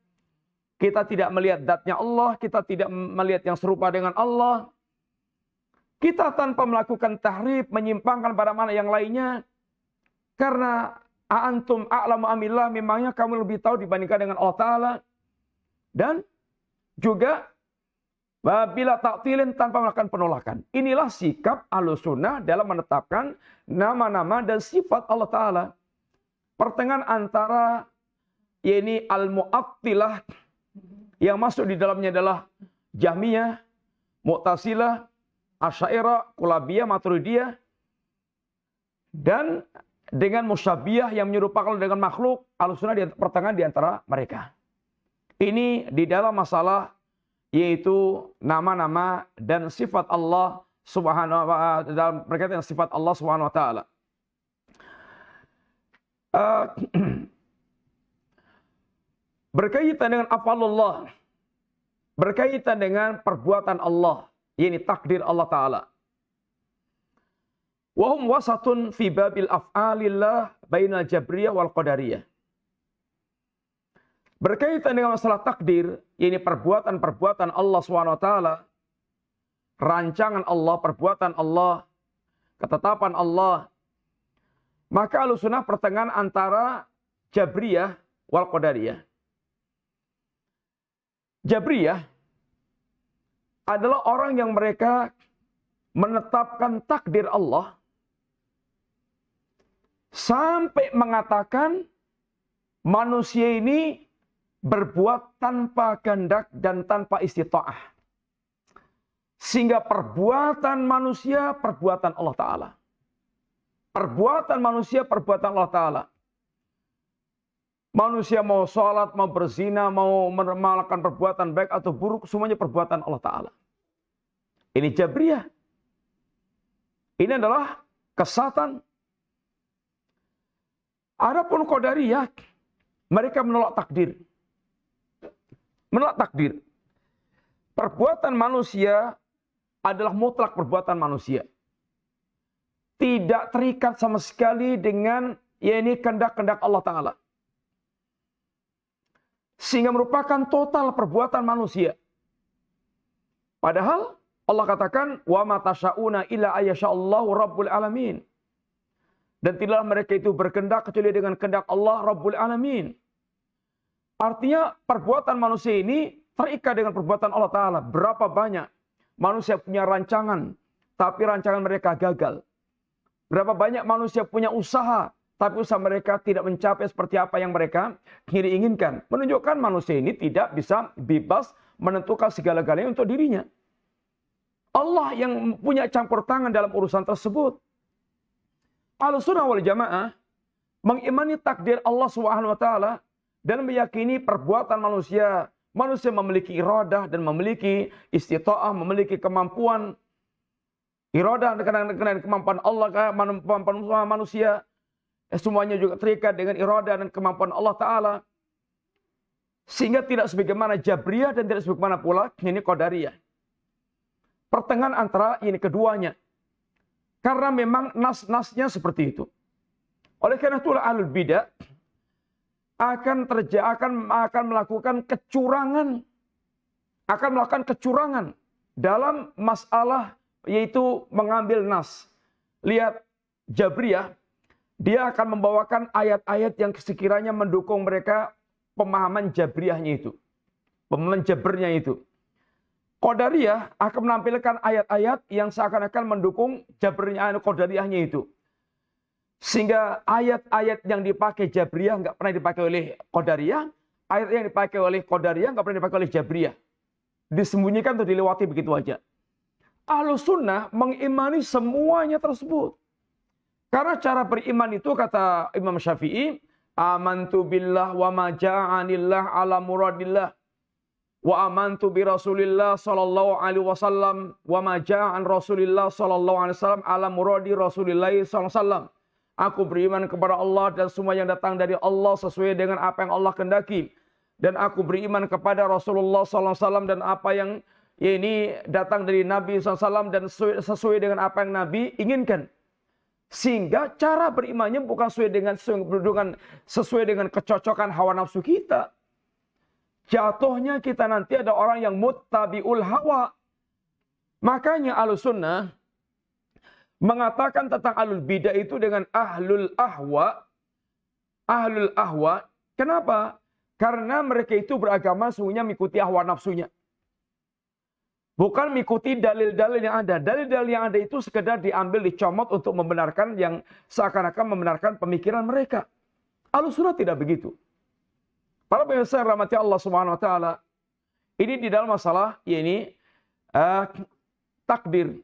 Kita tidak melihat zatnya Allah. Kita tidak melihat yang serupa dengan Allah. Kita tanpa melakukan tahrif, menyimpangkan pada mana yang lainnya. Karena antum a'lamu amillah, memangnya kamu lebih tahu dibandingkan dengan Allah Ta'ala. Dan juga bila ta'tilin, tanpa melakukan penolakan. Inilah sikap Ahlussunnah dalam menetapkan nama-nama dan sifat Allah Ta'ala. Pertengahan antara ini al-mu'attilah, yang masuk di dalamnya adalah Jahmiyah, Mu'tazilah, Asy'ariyah, Kullabiyah, Maturidiyah, dan dengan musyabihah yang menyerupakan dengan makhluk. Ahlussunnah di pertengahan di antara mereka. Ini di dalam masalah yaitu nama-nama dan sifat Allah Subhanahu wa ta'ala, dalam berkaitan dengan sifat Allah Subhanahu wa ta'ala. Berkaitan dengan af'alullah, berkaitan dengan perbuatan Allah, yakni takdir Allah Ta'ala. Wahum wasatun fi babil af'alillah bainal jabriyah wal qadariyah. Berkaitan dengan masalah takdir, ini perbuatan-perbuatan Allah SWT, rancangan Allah, perbuatan Allah, ketetapan Allah. Maka Ahlussunnah pertengahan antara Jabriyah wal Qadariyah. Jabriyah adalah orang yang mereka menetapkan takdir Allah sampai mengatakan manusia ini berbuat tanpa kehendak dan tanpa istita'ah. Sehingga perbuatan manusia, perbuatan Allah Ta'ala. Perbuatan manusia, perbuatan Allah Ta'ala. Manusia mau sholat, mau berzina, mau melakukan perbuatan baik atau buruk, semuanya perbuatan Allah Ta'ala. Ini Jabriyah. Ini adalah kesatan. Adapun Qadariyah, mereka menolak takdir. Menolak takdir. Perbuatan manusia adalah mutlak perbuatan manusia. Tidak terikat sama sekali dengan kehendak-kehendak Allah Ta'ala. Sehingga merupakan total perbuatan manusia. Padahal Allah katakan, wa ma tasyauna illa ayyasha'allahu rabbul alamin. Dan tidaklah mereka itu berkehendak kecuali dengan kehendak Allah Rabbul Alamin. Artinya perbuatan manusia ini terikat dengan perbuatan Allah Ta'ala. Berapa banyak manusia punya rancangan, tapi rancangan mereka gagal. Berapa banyak manusia punya usaha, tapi usaha mereka tidak mencapai seperti apa yang mereka inginkan. Menunjukkan manusia ini tidak bisa bebas menentukan segala-galanya untuk dirinya. Allah yang punya campur tangan dalam urusan tersebut. Ahlussunnah wal Jamaah mengimani takdir Allah Subhanahu wa taala dan meyakini perbuatan manusia. Manusia memiliki iradah dan memiliki istita'ah, memiliki kemampuan. Iradah dengan kemampuan Allah, kemampuan manusia. Semuanya juga terikat dengan iradah dan kemampuan Allah Ta'ala. Sehingga tidak sebagaimana Jabriyah dan tidak sebagaimana pula ini Qadariyah. Pertengahan antara ini keduanya. Karena memang nas-nasnya seperti itu. Oleh karena itulah ahlul bidah akan melakukan kecurangan. Akan melakukan kecurangan dalam masalah yaitu mengambil nas. Lihat Jabriyah, dia akan membawakan ayat-ayat yang sekiranya mendukung mereka pemahaman Jabriyahnya itu. Pemahaman Jabernya itu. Qadariyah akan menampilkan ayat-ayat yang seakan-akan mendukung Jabernya, Qadariyahnya itu. Sehingga ayat-ayat yang dipakai Jabriyah nggak pernah dipakai oleh Qadariyah. Ayat yang dipakai oleh Qadariyah nggak pernah dipakai oleh Jabriyah. Disembunyikan atau dilewati begitu aja. Ahlus sunnah mengimani semuanya tersebut. Karena cara beriman itu kata Imam Syafi'i, amantu billah wa ma ja'anillah ala muradillah wa amantu bi Rasulillah sallallahu alaihi wasallam wa ma ja'an Rasulillah sallallahu alaihi wasallam ala muradi Rasulillah sallallahu alaihi wasallam. Aku beriman kepada Allah dan semua yang datang dari Allah sesuai dengan apa yang Allah kehendaki. Dan aku beriman kepada Rasulullah sallallahu alaihi wasallam dan apa yang ini datang dari Nabi sallallahu alaihi wasallam dan sesuai dengan apa yang Nabi inginkan. Sehingga cara berimannya bukan sesuai dengan kecocokan hawa nafsu kita. Jatuhnya kita nanti ada orang yang muttabi'ul hawa. Makanya Ahlus Sunnah mengatakan tentang ahlul bidah itu dengan ahlul ahwa. Ahlul ahwa. Kenapa? Karena mereka itu beragama sungguhnya mengikuti hawa nafsunya. Bukan mengikuti dalil-dalil yang ada. Dalil-dalil yang ada itu sekedar diambil, dicomot untuk membenarkan yang seakan-akan membenarkan pemikiran mereka. Ahlus Sunnah tidak begitu. Para pemirsa yang rahmati Allah Subhanahu wa taala, ini di dalam masalah takdir.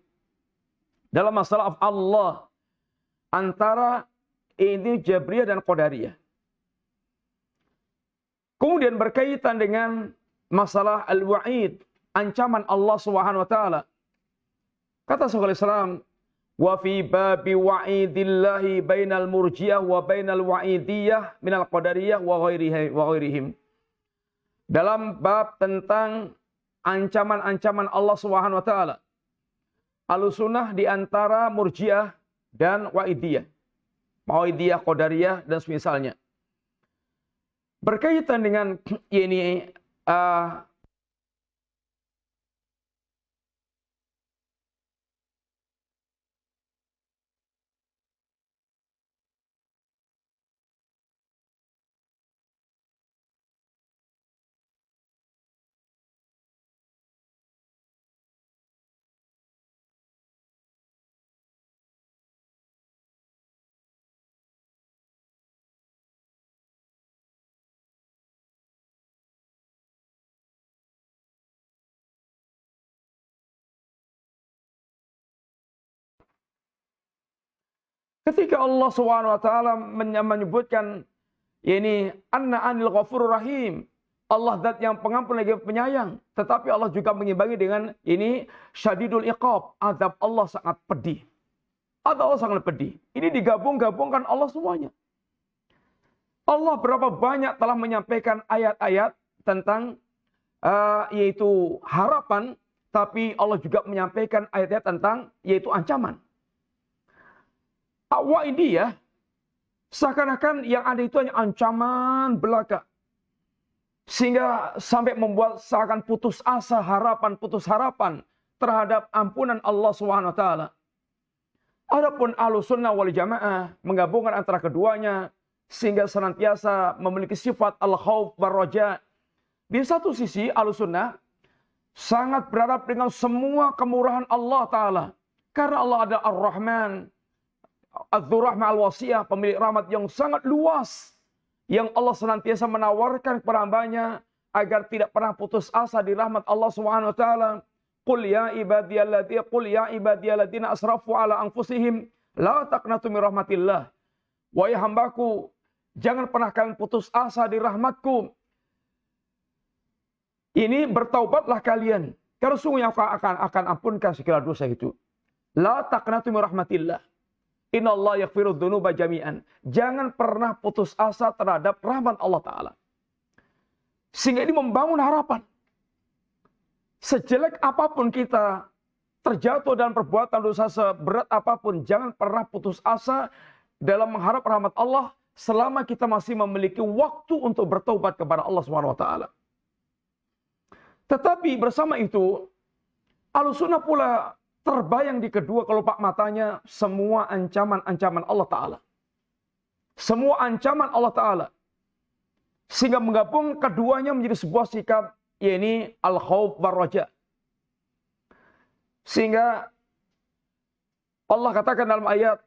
Dalam masalah Allah antara ini Jabriyah dan Qadariyah. Kemudian berkaitan dengan masalah al-wa'id, ancaman Allah Subhanahu wa taala. Kata Syekhul Islam, wa fi babi wa'idillahi bainal murji'ah wa bainal wa'idiyah minal qadariyah wa ghairihim. Dalam bab tentang ancaman-ancaman Allah Subhanahu wa taala. Ahlus Sunnah di antara murji'ah dan wa'idiyah. Wa'idiyah, qadariyah dan semisalnya. Berkaitan dengan ini ketika Allah SWT menyebutkan ini anna anil ghafurur rahim, Allah zat yang pengampun lagi penyayang, tetapi Allah juga mengimbangi dengan ini syadidul iqab, azab Allah sangat pedih. Azab Allah sangat pedih. Ini digabung-gabungkan Allah semuanya. Allah berapa banyak telah menyampaikan ayat-ayat tentang yaitu harapan, tapi Allah juga menyampaikan ayat-ayat tentang yaitu ancaman. Wa'idiyah, seakan-akan yang ada itu hanya ancaman belaka. Sehingga sampai membuat seakan putus asa, putus harapan terhadap ampunan Allah SWT. Adapun Ahlus Sunnah wal Jamaah menggabungkan antara keduanya, sehingga senantiasa memiliki sifat al-khauf war raja. Di satu sisi Ahlus Sunnah sangat berharap dengan semua kemurahan Allah Ta'ala. Karena Allah ada Ar-Rahman, Az-Dzur-Rahmah Al-Wasiyah, pemilik rahmat yang sangat luas, yang Allah senantiasa menawarkan kepada hambanya agar tidak pernah putus asa di rahmat Allah Subhanahu wa taala. Qul ya ibadiyalladzina asrafu ala anfusihim la taqnatu min rahmatillah. Wahai hambaku, jangan pernah kalian putus asa di rahmatku. Ini bertaubatlah kalian, karena sungguhnya aku akan ampunkan segala dosa itu. La taqnatu min rahmatillah. Innallaha yaghfiru dzunuba jami'an. Jangan pernah putus asa terhadap rahmat Allah Ta'ala. Sehingga ini membangun harapan. Sejelek apapun kita terjatuh dalam perbuatan dosa seberat apapun, jangan pernah putus asa dalam mengharap rahmat Allah selama kita masih memiliki waktu untuk bertobat kepada Allah Subhanahu wa taala. Tetapi bersama itu, Ahlussunnah pula terbayang di kedua kelopak matanya semua ancaman-ancaman Allah Ta'ala. Semua ancaman Allah Ta'ala. Sehingga menggabung keduanya menjadi sebuah sikap, yaitu al-khauf war-raja. Sehingga Allah katakan dalam ayat,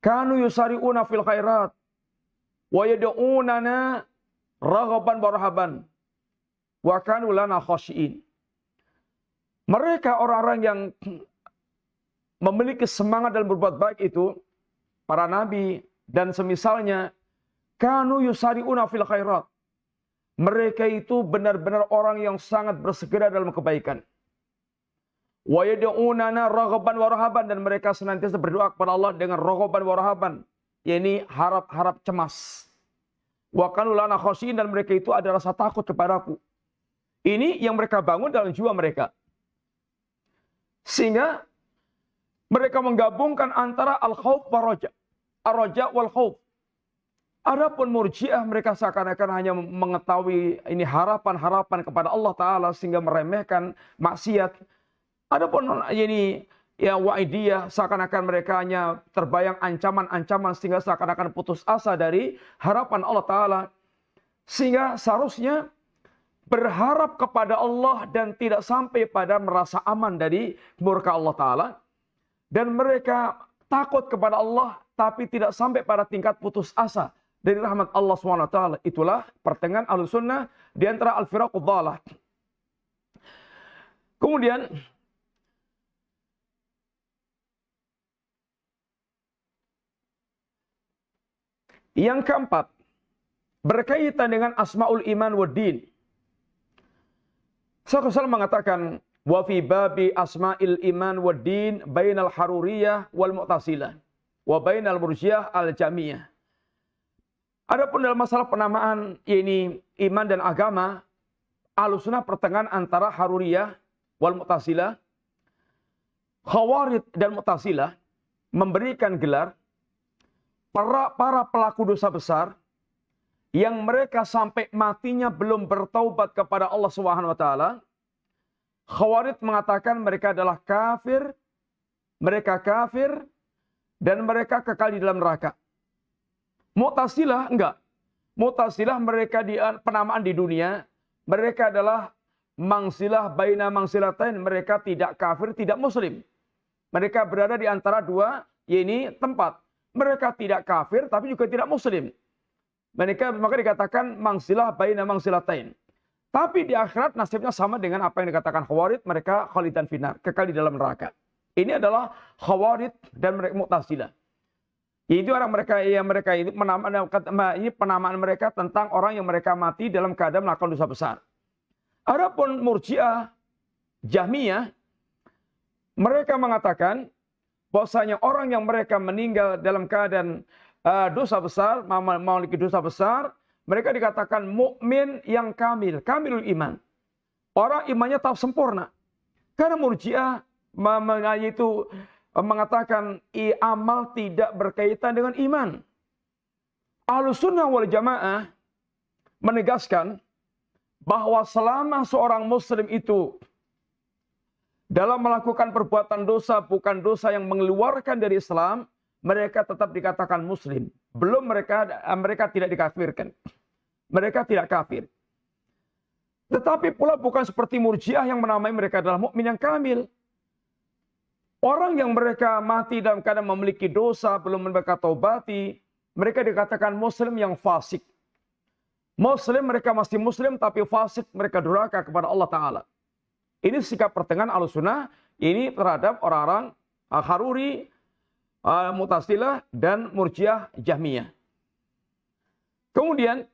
kanu yusari'una fil khairat wa yad'unana raghaban wa rahaban wa kanu lana khashiin. Mereka orang-orang yang memiliki semangat dalam berbuat baik itu, para nabi dan semisalnya, kanu yusari'una fil khairat. Mereka itu benar-benar orang yang sangat bersegera dalam kebaikan. Wa yad'unana raghaban wa rahaban, dan mereka senantiasa berdoa kepada Allah dengan raghaban wa rahaban, yakni harap-harap cemas. Wa kanu lana khashiin, dan mereka itu ada rasa takut kepadaku. Ini yang mereka bangun dalam jiwa mereka. Sehingga mereka menggabungkan antara al-khauf wa raja, ar-raja wal khauf. Adapun Murji'ah, mereka seakan-akan hanya mengetahui ini harapan-harapan kepada Allah Ta'ala sehingga meremehkan maksiat. Adapun ini ya Wa'idiyah, seakan-akan mereka hanya terbayang ancaman-ancaman sehingga seakan-akan putus asa dari harapan Allah Ta'ala. Sehingga seharusnya berharap kepada Allah dan tidak sampai pada merasa aman dari murka Allah Ta'ala. Dan mereka takut kepada Allah tapi tidak sampai pada tingkat putus asa dari rahmat Allah SWT. Itulah pertengahan Ahlussunnah di antara al-firaqud dhalah. Kemudian yang keempat, berkaitan dengan asmaul iman wa din. Syekh mengatakan, wa fi babi asma'il iman wa din bainal haruriyah wal mu'tazilah wa bainal murji'ah al jamiyah. Adapun dalam masalah penamaan ini iman dan agama, Ahlussunnah pertengahan antara Haruriyah wal Mu'tazilah, Khawarij dan Mu'tazilah memberikan gelar para pelaku dosa besar yang mereka sampai matinya belum bertaubat kepada Allah Subhanahu wa taala. Khawarij mengatakan mereka adalah kafir, dan mereka kekal di dalam neraka. Mu'tazilah enggak. Mu'tazilah mereka di penamaan di dunia, mereka adalah mangsilah baina mangsilatain, mereka tidak kafir, tidak muslim. Mereka berada di antara dua, yaitu tempat. Mereka tidak kafir tapi juga tidak muslim. Mereka maka dikatakan mangsilah baina mangsilatain. Tapi di akhirat nasibnya sama dengan apa yang dikatakan Khawarij, mereka khalidan finar, kekal di dalam neraka. Ini adalah Khawarij dan Mu'tazilah. Itu orang mereka yang mereka ini penamaan mereka tentang orang yang mereka mati dalam keadaan melakukan dosa besar. Adapun Murji'ah, Jahmiyah, mereka mengatakan bahwasanya orang yang mereka meninggal dalam keadaan dosa besar, memiliki dosa besar, mereka dikatakan mukmin yang kamilul iman. Orang imannya tak sempurna. Karena Murji'ah itu mengatakan amal tidak berkaitan dengan iman. Ahlussunnah wal Jamaah menegaskan bahwa selama seorang muslim itu dalam melakukan perbuatan dosa bukan dosa yang mengeluarkan dari Islam, mereka tetap dikatakan muslim. Belum mereka tidak dikafirkan. Mereka tidak kafir. Tetapi pula bukan seperti Murji'ah yang menamai mereka adalah mukmin yang kamil. Orang yang mereka mati dalam keadaan memiliki dosa, belum mereka taubati, mereka dikatakan muslim yang fasik. Muslim, mereka masih muslim, tapi fasik, mereka durhaka kepada Allah Ta'ala. Ini sikap pertengahan Ahlussunnah, ini terhadap orang-orang Haruri, Mu'tazilah, dan Murji'ah Jahmiyah. Kemudian,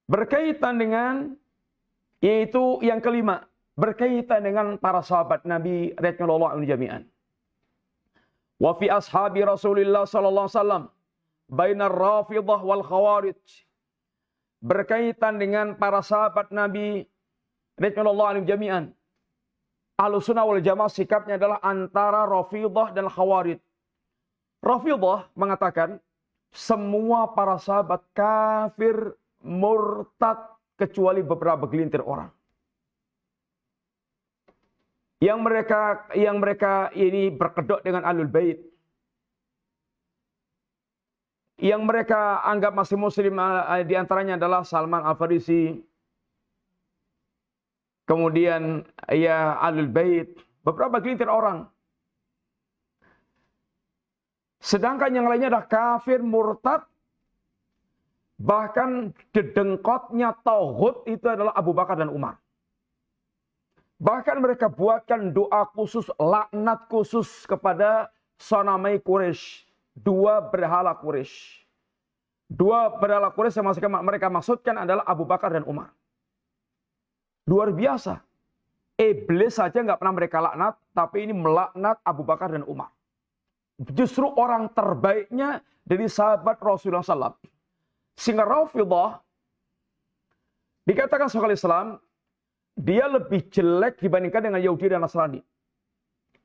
berkaitan dengan, yaitu yang kelima, berkaitan dengan para sahabat Nabi radhiyallahu anhum jami'an. Wa fi ashabi Rasulillah sallallahu alaihi wasallam bainar Rafidhah wal Khawarij. Berkaitan dengan para sahabat Nabi radhiyallahu anhum jami'an. Ahlussunnah wal Jamaah sikapnya adalah antara Rafidhah dan Khawarij. Rafidhah mengatakan semua para sahabat kafir, murtad, kecuali beberapa gelintir orang. Yang mereka ini berkedok dengan Ahlul Bait. Yang mereka anggap masih muslim di antaranya adalah Salman Al-Farisi. Kemudian ya Ahlul Bait, beberapa gelintir orang. Sedangkan yang lainnya adalah kafir, murtad, bahkan dedengkotnya tauhid itu adalah Abu Bakar dan Umar. Bahkan mereka buatkan doa khusus, laknat khusus kepada Sanamai Quraisy, dua berhala Quraisy. Dua berhala Quraisy yang mereka maksudkan adalah Abu Bakar dan Umar. Luar biasa. Iblis saja nggak pernah mereka laknat, tapi ini melaknat Abu Bakar dan Umar. Justru orang terbaiknya dari sahabat Rasulullah SAW. Sehingga Rafidhah dikatakan sekali Islam, dia lebih jelek dibandingkan dengan Yahudi dan Nasrani.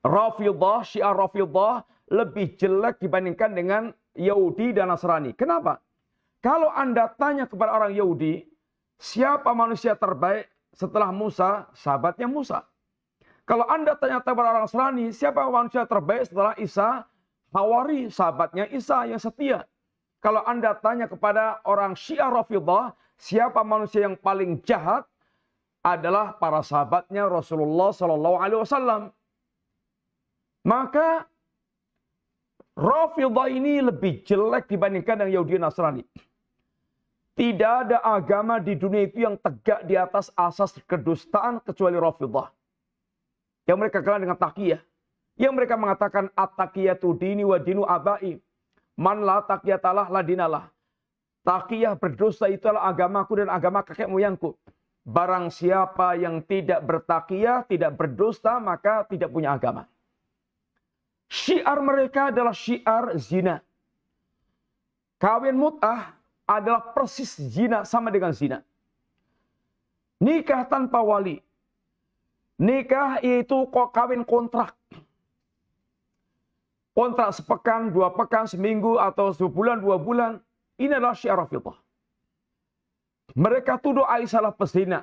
Rafidhah, Syiah Rafidhah lebih jelek dibandingkan dengan Yahudi dan Nasrani. Kenapa? Kalau Anda tanya kepada orang Yahudi, siapa manusia terbaik setelah Musa? Sahabatnya Musa. Kalau Anda tanya kepada orang Nasrani, siapa manusia terbaik setelah Isa? Hawari, sahabatnya Isa yang setia. Kalau Anda tanya kepada orang Syiah Rafidhah, siapa manusia yang paling jahat? Adalah para sahabatnya Rasulullah Sallallahu Alaihi Wasallam. Maka Rafidhah ini lebih jelek dibandingkan dengan Yahudi dan Nasrani. Tidak ada agama di dunia itu yang tegak di atas asas kedustaan kecuali Rafidhah. Yang mereka kenal dengan taqiyah. Yang mereka mengatakan at-taqiyatu dini wa dinu abai. Man la taqiyatalah la dinalah. Taqiyah berdosa itu adalah agamaku dan agama kakek moyangku. Barang siapa yang tidak bertaqiyah, tidak berdusta, maka tidak punya agama. Syiar mereka adalah syiar zina. Kawin mut'ah adalah persis zina, sama dengan zina. Nikah tanpa wali. Nikah itu kawin kontrak. Kontrak sepekan, 2 pekan, seminggu, atau sebulan, 2 bulan. Ini adalah syiar Rafidhah. Mereka tuduh Ali salah pezina.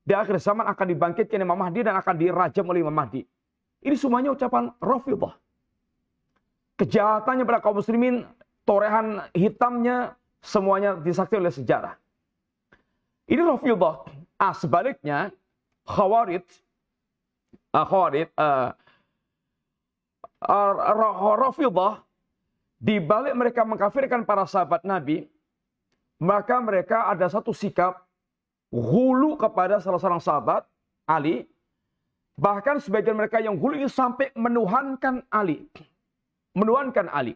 Di akhir zaman akan dibangkitkan Imam Mahdi dan akan dirajam oleh Imam Mahdi. Ini semuanya ucapan Rafidhah. Kejahatannya pada kaum muslimin, torehan hitamnya, semuanya disaksikan oleh sejarah. Ini Rafidhah. Sebaliknya, Khawarij, Rafidhah, di balik mereka mengkafirkan para sahabat Nabi, maka mereka ada satu sikap hulu kepada salah seorang sahabat, Ali. Bahkan sebagian mereka yang hulu ini sampai menuhankan Ali. Menuhankan Ali.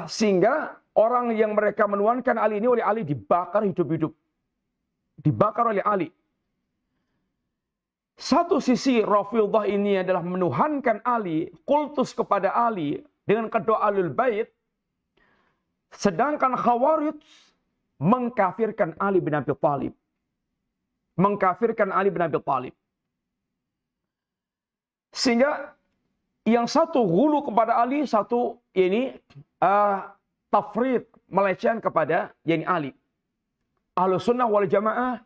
Sehingga orang yang mereka menuhankan Ali ini oleh Ali dibakar hidup-hidup. Dibakar oleh Ali. Satu sisi Rafidhah ini adalah menuhankan Ali, kultus kepada Ali dengan kedua Ahlul Bait. Sedangkan Khawarij mengkafirkan Ali bin Abi Thalib. Mengkafirkan Ali bin Abi Thalib. Sehingga yang satu hulu kepada Ali, satu ini tafrid, melecehkan kepada Ali. Ahlussunnah wal Jamaah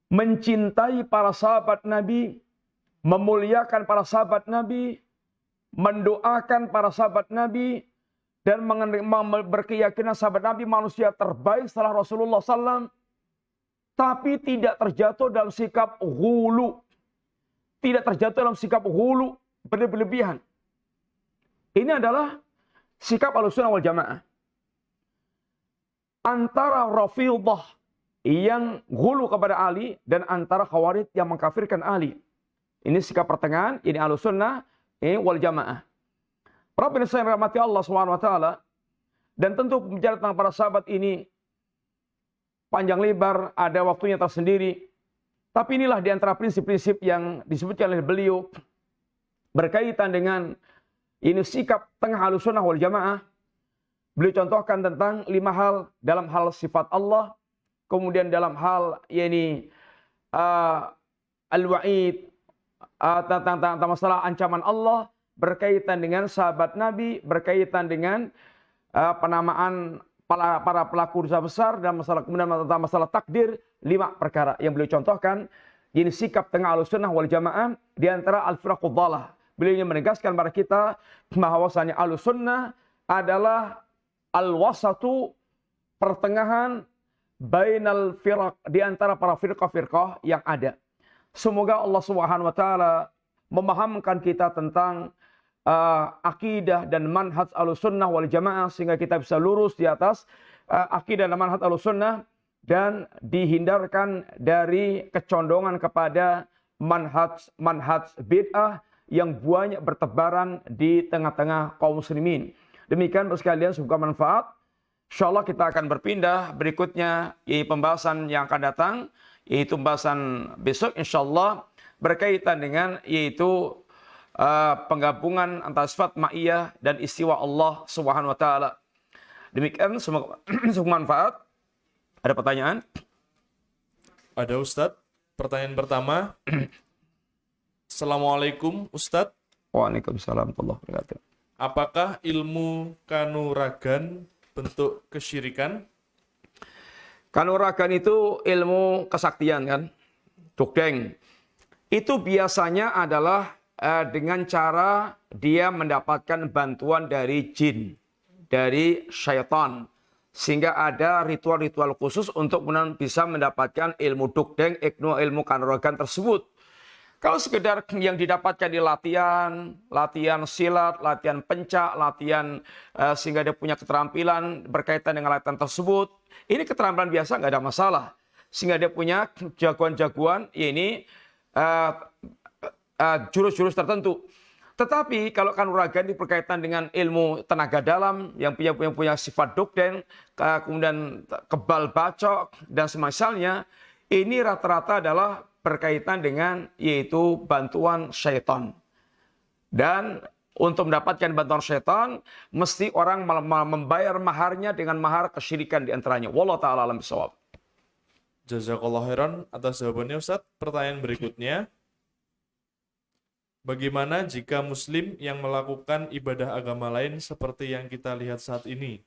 mencintai para sahabat Nabi, memuliakan para sahabat Nabi, mendoakan para sahabat Nabi, dan berkeyakinan sahabat Nabi manusia terbaik setelah Rasulullah SAW. Tapi tidak terjatuh dalam sikap hulu. Tidak terjatuh dalam sikap hulu berlebihan. Ini adalah sikap Ahlussunnah wal Jamaah. Antara Rafidhah yang hulu kepada Ali dan antara Khawarij yang mengkafirkan Ali. Ini sikap pertengahan, ini Ahlussunnah wal Jamaah. Para pemirsa yang dirahmati Allah SWT, dan tentu bicara tentang para sahabat ini, panjang lebar, ada waktunya tersendiri. Tapi inilah di antara prinsip-prinsip yang disebutkan oleh beliau berkaitan dengan ini sikap tengah Ahlussunnah wal Jamaah. Beliau contohkan tentang 5 hal dalam hal sifat Allah, kemudian dalam hal al-wa'id, tentang masalah ancaman Allah, berkaitan dengan sahabat Nabi, berkaitan dengan penamaan para pelaku dosa besar, dan kemudian tentang masalah takdir. 5 perkara yang beliau contohkan. Ini sikap tengah Ahlussunnah wal Jamaah di antara al-firaqud dhalah. Beliau ingin menegaskan pada kita bahwasanya Ahlussunnah adalah al-wasatu, pertengahan bainal firaq, di antara para firqah-firqah yang ada. Semoga Allah Subhanahu wa taala memahamkan kita tentang akidah dan manhaj Ahlussunnah wal Jamaah sehingga kita bisa lurus di atas akidah dan manhaj Ahlussunnah dan dihindarkan dari kecondongan kepada manhaj bid'ah yang banyak bertebaran di tengah-tengah kaum muslimin. Demikian sekalian, semoga manfaat. Insyaallah kita akan berpindah berikutnya pembahasan yang akan datang, yaitu pembahasan besok insyaallah berkaitan dengan yaitu penggabungan antara sifat ma'iyah dan istiwa Allah Subhanahu wa taala. Demikian, semoga manfaat. Ada pertanyaan? Ada Ustadz. Pertanyaan pertama. Assalamualaikum Ustadz. Waalaikumsalam warahmatullahi wabarakatuh. Apakah ilmu kanuragan bentuk kesyirikan? Kanuragan itu ilmu kesaktian kan? Dugdeng. Itu biasanya adalah dengan cara dia mendapatkan bantuan dari jin, dari syaitan. Sehingga ada ritual-ritual khusus untuk bisa mendapatkan ilmu dugdeng, ilmu kanuragan tersebut. Kalau sekedar yang didapatkan di latihan silat, latihan pencak, latihan sehingga dia punya keterampilan berkaitan dengan latihan tersebut, ini keterampilan biasa, nggak ada masalah. Sehingga dia punya jagoan-jagoan, jurus-jurus tertentu. Tetapi kalau kanuragan ini berkaitan dengan ilmu tenaga dalam yang punya sifat dugdeng, kemudian kebal bacok dan semisalnya, ini rata-rata adalah berkaitan dengan yaitu bantuan syaitan. Dan untuk mendapatkan bantuan syaitan, mesti orang membayar maharnya dengan mahar kesyirikan diantaranya. Wallahu ta'ala alam bisawab. Jazakallah khairan atas jawabannya Ustadz. Pertanyaan berikutnya. Bagaimana jika muslim yang melakukan ibadah agama lain seperti yang kita lihat saat ini?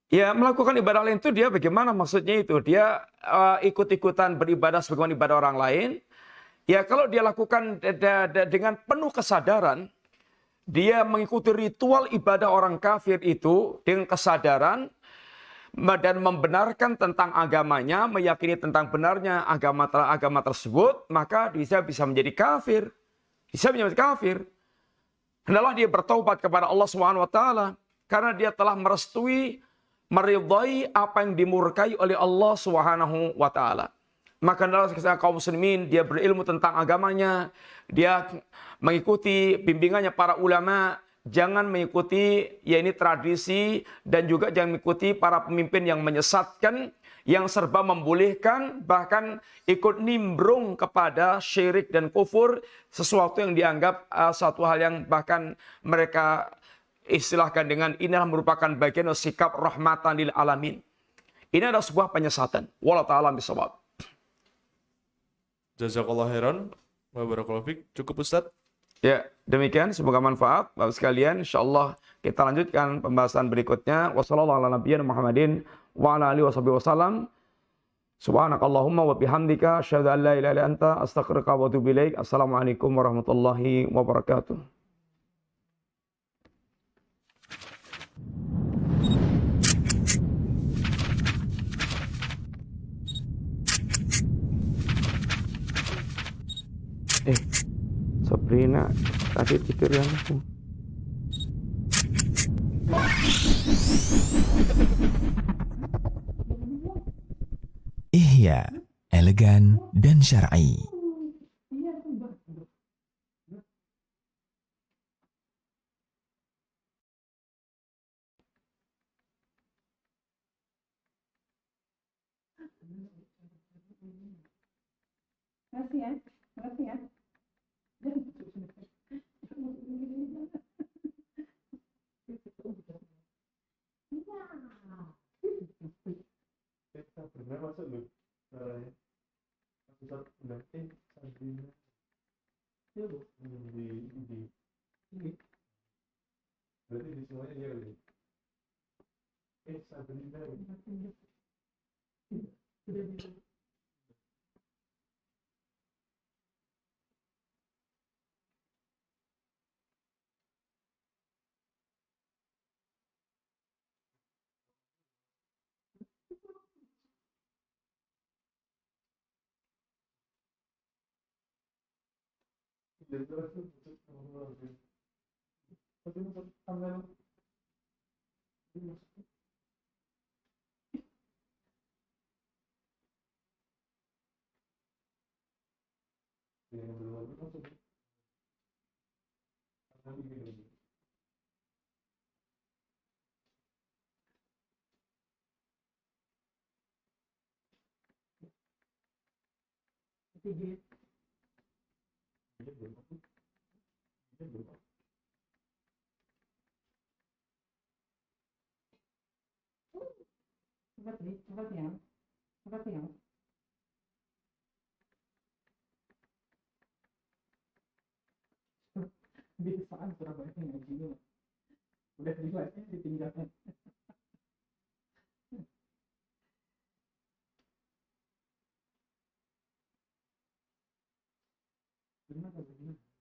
Ya, melakukan ibadah lain itu dia bagaimana maksudnya itu? Dia ikut-ikutan beribadah sebagaimana ibadah orang lain. Ya, kalau dia lakukan dengan penuh kesadaran, dia mengikuti ritual ibadah orang kafir itu dengan kesadaran dan membenarkan tentang agamanya, meyakini tentang benarnya agama tersebut, maka dia bisa menjadi kafir. Bisa menjadi kafir. Hendaklah dia bertaubat kepada Allah Subhanahu wa taala karena dia telah merestui, meridai apa yang dimurkai oleh Allah Subhanahu wa taala. Maka hendaklah kaum muslimin dia berilmu tentang agamanya, dia mengikuti bimbingannya para ulama. Jangan mengikuti tradisi dan juga jangan mengikuti para pemimpin yang menyesatkan, yang serba membolehkan, bahkan ikut nimbrung kepada syirik dan kufur, sesuatu yang dianggap satu hal yang bahkan mereka istilahkan dengan inilah merupakan bagian dari sikap rahmatan lil alamin. Ini adalah sebuah penyesatan. Wallahu ta'ala bisawab. Jazakallah khairan wa barakallahu fik. Cukup Ustadz. Ya, demikian semoga manfaat Bapak sekalian. Insyaallah kita lanjutkan pembahasan berikutnya. Wassallallahu ala nabiyina Muhammadin wa ala alihi wasallam. Subhanakallahumma wa bihamdika asyhadu an la ilaha illa anta astaghfiruka wa atubu ilaik. Assalamualaikum warahmatullahi wabarakatuh. Sabrina tadi tidur yang aku. Ihya, elegan dan syar'i. Makasih ya. Makasih ya. Benar masuk loh suaranya. Ustaz udah Sabrina. Ya loh di ini. Berarti di semuanya dia loh. Sabrina. Dari kelas itu tapi masuk kamera ini masuk yang belum masuk nanti gini. Tiga. Dia belum masuk. Dia belum masuk. Makasih ya. Makasih ya. Biasaan Surabaya ngaji lu. Udah jelasnya ditinggalkan. Gimana?